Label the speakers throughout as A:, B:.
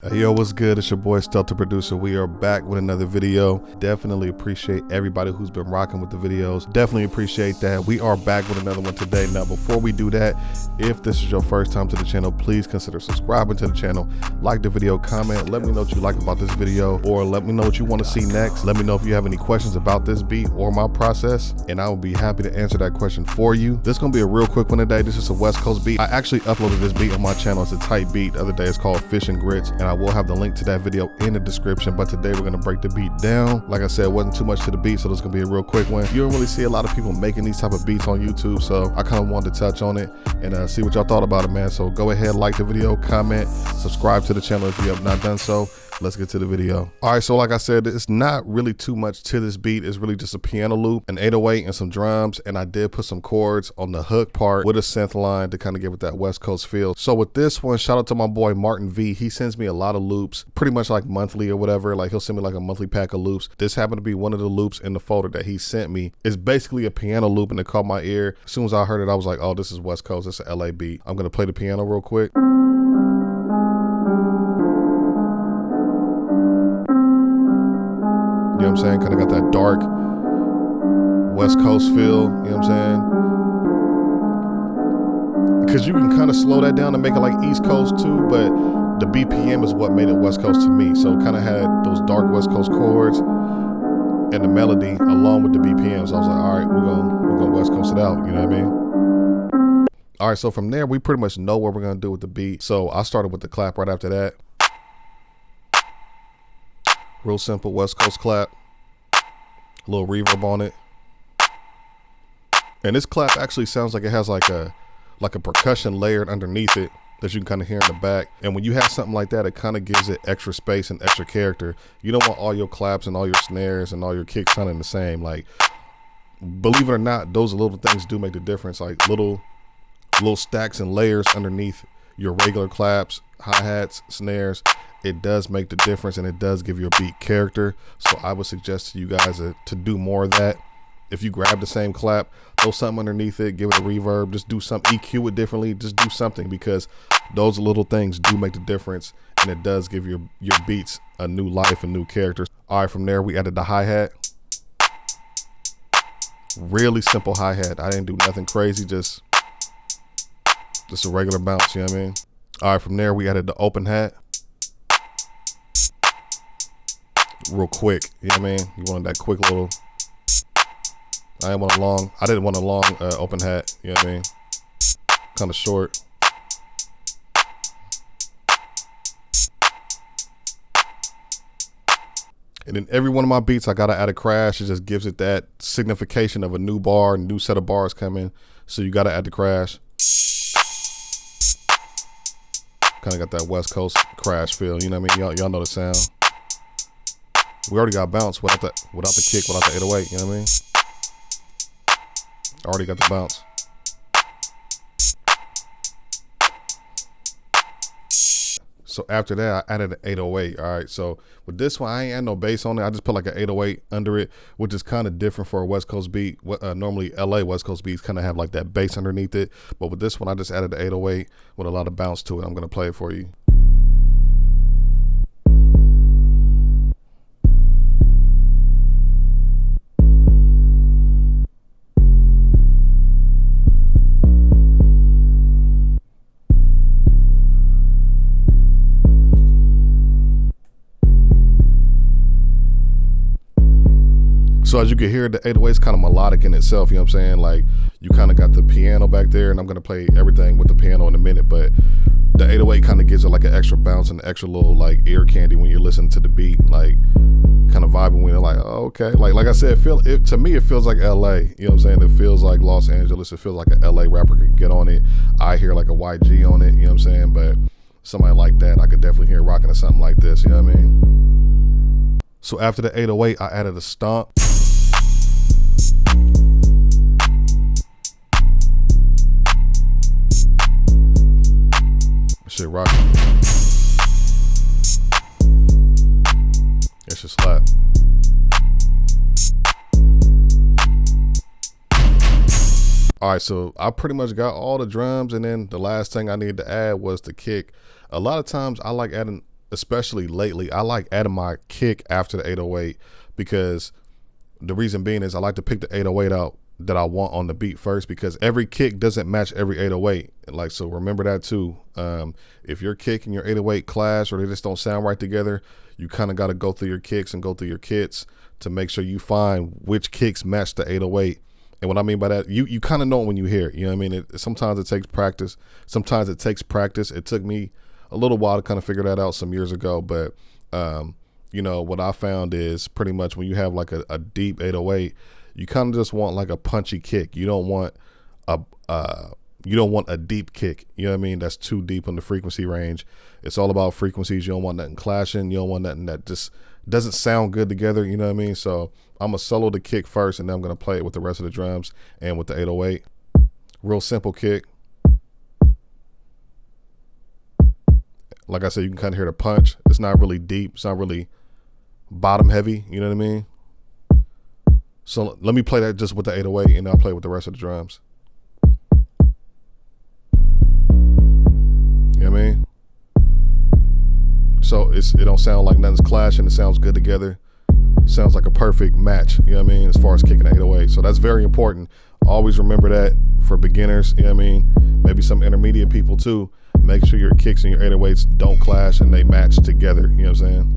A: Hey, yo, what's good? It's your boy Stealth the Producer. We are back with another video. Definitely appreciate everybody who's been rocking with the videos. Definitely appreciate that. We are back with another one today. Now, before we do that, if this is your first time to the channel, please consider subscribing to the channel. Like the video, comment, let me know what you like about this video, or let me know what you want to see next. Let me know if you have any questions about this beat or my process, and I will be happy to answer that question for you. This is going to be a real quick one today. This is a West Coast beat. I actually uploaded this beat on my channel. It's a tight beat. The other day it's called Fish and Grits, and I will have the link to that video in the description. But today we're gonna break the beat down. Like I said, it wasn't too much to the beat, so this is gonna be a real quick one. You don't really see a lot of people making these type of beats on YouTube, so I kind of wanted to touch on it and see what y'all thought about it, man. So go ahead, like the video, comment, subscribe to the channel if you have not done so. Let's get to the video. All right, so like I said, it's not really too much to this beat. It's really just a piano loop, an 808, and some drums. And I did put some chords on the hook part with a synth line to kind of give it that West Coast feel. So with this one, shout out to my boy Martin V. He sends me a lot of loops, pretty much like monthly or whatever. Like he'll send me like a monthly pack of loops. This happened to be one of the loops in the folder that he sent me. It's basically a piano loop, and it caught my ear. As soon as I heard it, I was like, oh, this is West Coast. It's an LA beat. I'm gonna play the piano real quick. You know what I'm saying? Kind of got that dark West Coast feel, you know what I'm saying? Because you can kind of slow that down and make it like East Coast too, but the BPM is what made it West Coast to me. So it kind of had those dark West Coast chords and the melody along with the BPM. So I was like, all right, we're gonna West Coast it out, you know what I mean? All right, so from there, we pretty much know what we're gonna do with the beat. So I started with the clap right after that. Real simple West Coast clap, a little reverb on it. And this clap actually sounds like it has like a percussion layered underneath it that you can kind of hear in the back. And when you have something like that, it kind of gives it extra space and extra character. You don't want all your claps and all your snares and all your kicks sounding the same. Like, believe it or not, those little things do make the difference. Like little stacks and layers underneath your regular claps, hi-hats, snares. It does make the difference, and it does give your beat character. So I would suggest to you guys to do more of that. If you grab the same clap, throw something underneath it, give it a reverb, just do something, EQ it differently, just do something, because those little things do make the difference, and it does give your beats a new life and new character. All right, from there we added the hi-hat. Really simple hi-hat. I didn't do nothing crazy, just a regular bounce, you know what I mean? All right, from there we added the open hat. Real quick, you know what I mean? You wanted that quick little, I didn't want a long open hat, you know what I mean? Kind of short. And then every one of my beats, I gotta add a crash. It just gives it that signification of a new bar, new set of bars coming. So you gotta add the crash. Kind of got that West Coast crash feel, you know what I mean? Y'all know the sound. We already got bounce without the kick, without the 808, you know what I mean? Already got the bounce. So after that, I added an 808. All right, so with this one, I ain't add no bass on it. I just put like an 808 under it, which is kind of different for a West Coast beat. Normally LA West Coast beats kind of have like that bass underneath it. But with this one, I just added the 808 with a lot of bounce to it. I'm gonna play it for you. So as you can hear, the 808 is kind of melodic in itself, you know what I'm saying? Like, you kind of got the piano back there, and I'm gonna play everything with the piano in a minute, but the 808 kind of gives it like an extra bounce and an extra little like ear candy when you're listening to the beat, like kind of vibing when you're like, oh, okay. Like I said, to me, it feels like LA, you know what I'm saying? It feels like Los Angeles. It feels like an LA rapper could get on it. I hear like a YG on it, you know what I'm saying? But somebody like that, I could definitely hear rocking to something like this, you know what I mean? So after the 808, I added a stomp. Shit rocking. That shit slap. All right, so I pretty much got all the drums, and then the last thing I needed to add was the kick. A lot of times I like adding especially lately, I like adding my kick after the 808, because the reason being is I like to pick the 808 out that I want on the beat first, because every kick doesn't match every 808. Like, so remember that too. If your kick and your 808 clash, or they just don't sound right together, you kind of got to go through your kicks and go through your kits to make sure you find which kicks match the 808. And what I mean by that, you kind of know it when you hear it. You know what I mean? Sometimes it takes practice. Sometimes it takes practice. It took me a little while to kind of figure that out some years ago. But, you know, what I found is pretty much when you have like a deep 808, you kind of just want like a punchy kick. You don't want a deep kick. You know what I mean? That's too deep on the frequency range. It's all about frequencies. You don't want nothing clashing. You don't want nothing that just doesn't sound good together. You know what I mean? So I'm gonna solo the kick first, and then I'm gonna play it with the rest of the drums and with the 808. Real simple kick. Like I said, you can kind of hear the punch. It's not really deep. It's not really bottom heavy. You know what I mean? So let me play that just with the 808, and I'll play with the rest of the drums. You know what I mean? So it don't sound like nothing's clashing. It sounds good together. Sounds like a perfect match, you know what I mean, as far as kicking the 808. So that's very important. Always remember that for beginners, you know what I mean? Maybe some intermediate people too. Make sure your kicks and your 808s don't clash and they match together, you know what I'm saying?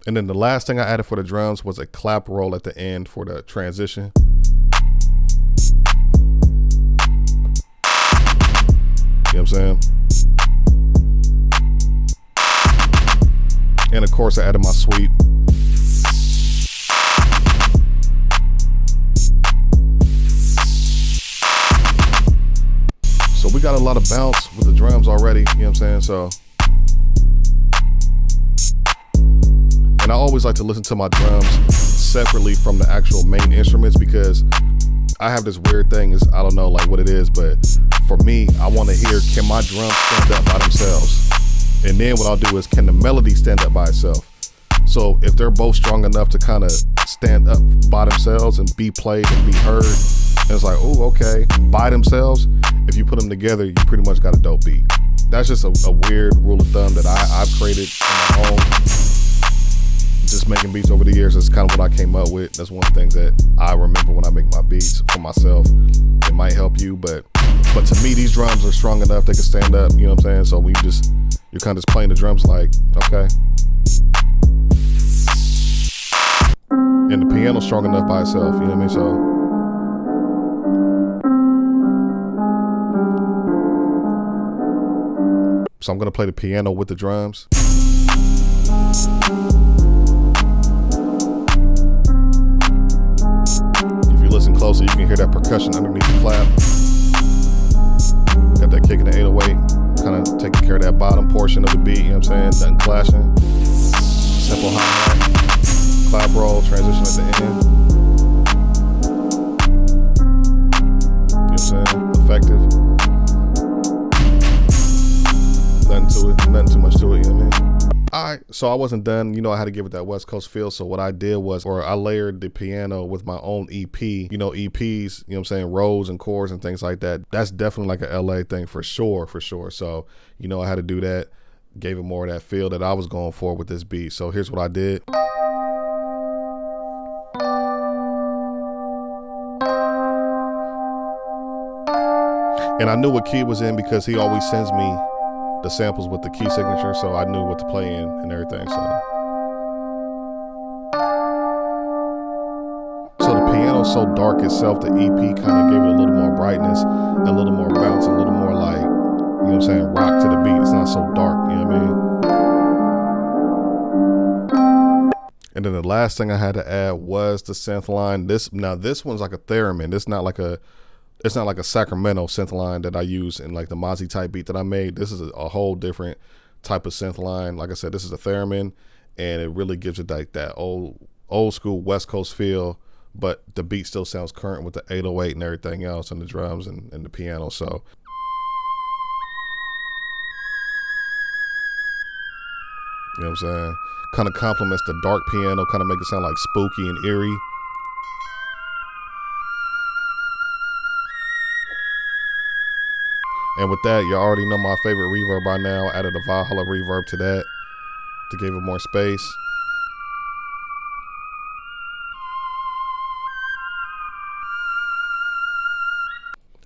A: And then the last thing I added for the drums was a clap roll at the end for the transition. You know what I'm saying? And of course I added my sweep. So we got a lot of bounce with the drums already, you know what I'm saying? So, and I always like to listen to my drums separately from the actual main instruments, because I have this weird thing, is I don't know like what it is, but for me, I want to hear, can my drums stand up by themselves? And then what I'll do is, can the melody stand up by itself? So if they're both strong enough to kind of stand up by themselves and be played and be heard, and it's like, oh, okay, by themselves, if you put them together, you pretty much got a dope beat. That's just a weird rule of thumb that I've created on my own. Just making beats over the years, that's kind of what I came up with. That's one of the things that I remember when I make my beats for myself. It might help you, but to me, these drums are strong enough, they can stand up, you know what I'm saying? So when you're kind of just playing the drums like, okay. And the piano's strong enough by itself, you know what I mean? So I'm gonna play the piano with the drums. If you listen closely, you can hear that percussion underneath the clap. Got that kick in the 808, kind of taking care of that bottom portion of the beat, you know what I'm saying? Nothing clashing. Simple hi-hat, clap roll, transition at the end. You know what I'm saying? Effective. Nothing too much to it, you know what I mean? All right, so I wasn't done. You know, I had to give it that West Coast feel. So what I did was, I layered the piano with my own EP. You know, EPs, you know what I'm saying, rows and chords and things like that. That's definitely like a LA thing for sure. So, you know, I had to do that. Gave it more of that feel that I was going for with this beat. So here's what I did. And I knew what key it was in because he always sends me the samples with the key signature, so I knew what to play in and everything. So the piano's so dark itself, the EP kind of gave it a little more brightness, a little more bounce, a little more like, you know what I'm saying, rock to the beat. It's not so dark, you know what I mean? And then the last thing I had to add was the synth line. This one's like a theremin. It's not like a Sacramento synth line that I use in like the Mozzie type beat that I made. This is a whole different type of synth line. Like I said, this is a theremin, and it really gives it like that old school West Coast feel, but the beat still sounds current with the 808 and everything else, and the drums and the piano. So you know what I'm saying? Kind of complements the dark piano, kind of make it sound like spooky and eerie. And And with that, you already know my favorite reverb by now. Added a Valhalla reverb to that to give it more space.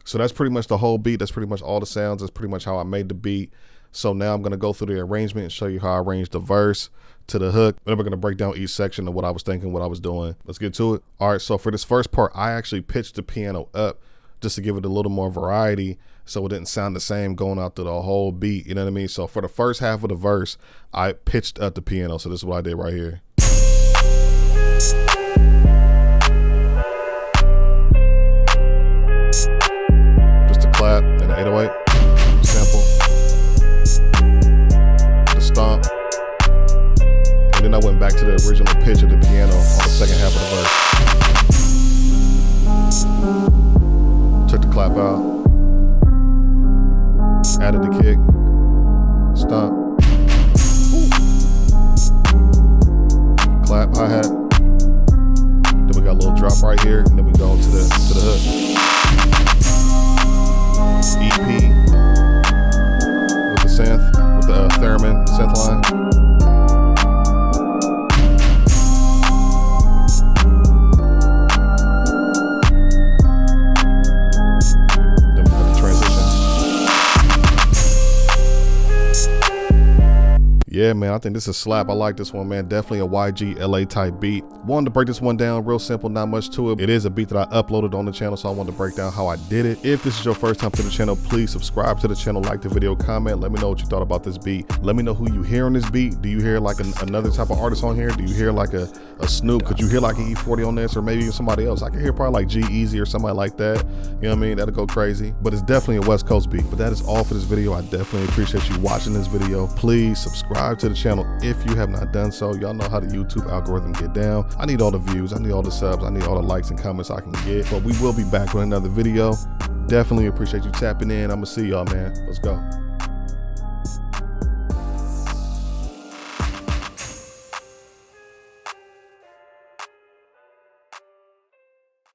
A: So that's pretty much the whole beat. That's pretty much all the sounds. That's pretty much how I made the beat. So now I'm going to go through the arrangement and show you how I arranged the verse to the hook. Then we're going to break down each section of what I was thinking, what I was doing. Let's get to it. All right, so for this first part, I actually pitched the piano up just to give it a little more variety so it didn't sound the same going out through the whole beat, you know what I mean? So for the first half of the verse, I pitched up the piano. So this is what I did right here. Clap and the 808 sample, the stomp, and then I went back to the original pitch of the piano on the second half of the verse. Took the clap out, added the kick, stomp, clap, hi-hat. Then we got a little drop right here, and then we go to the hook. EP with the synth, with the theremin synth line. Then we got the transition. Yeah, man, I think this is a slap. I like this one, man. Definitely a YG LA type beat. Wanted to break this one down real simple, not much to it. It is a beat that I uploaded on the channel, so I wanted to break down how I did it. If this is your first time to the channel, please subscribe to the channel, like the video, comment. Let me know what you thought about this beat. Let me know who you hear on this beat. Do you hear like another type of artist on here? Do you hear like a Snoop? Could you hear like an E40 on this, or maybe even somebody else? I can hear probably like G-Eazy or somebody like that. You know what I mean? That'll go crazy. But it's definitely a West Coast beat. But that is all for this video. I definitely appreciate you watching this video. Please subscribe to the channel if you have not done so. Y'all know how the YouTube algorithm get down. I need all the views. I need all the subs. I need all the likes and comments I can get. But we will be back with another video. Definitely appreciate you tapping in. I'm gonna see y'all, man. Let's go.